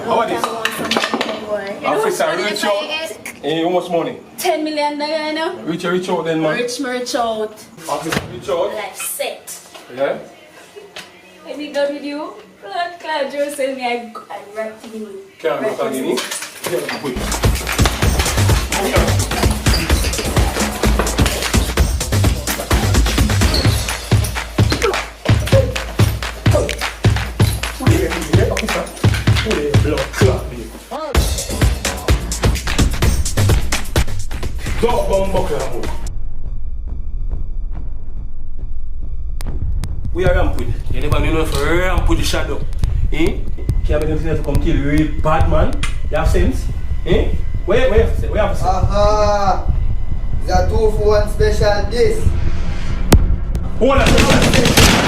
How are this? Officer, reach out. How much money? $10 million, you know? Reach out then, man. Reach out. Officer, reach out. Like set. Yeah? Let me go with you. Claude, Joe said me I rap to you. Can't go to Guinea. Yeah, wait. We are ramp with. You never know if ramp with the shadow. Eh? Can't make them to come kill you, real bad man. You have sense? Eh? Where you have to say? Aha! It's a 2 for 1 special this. Hold on.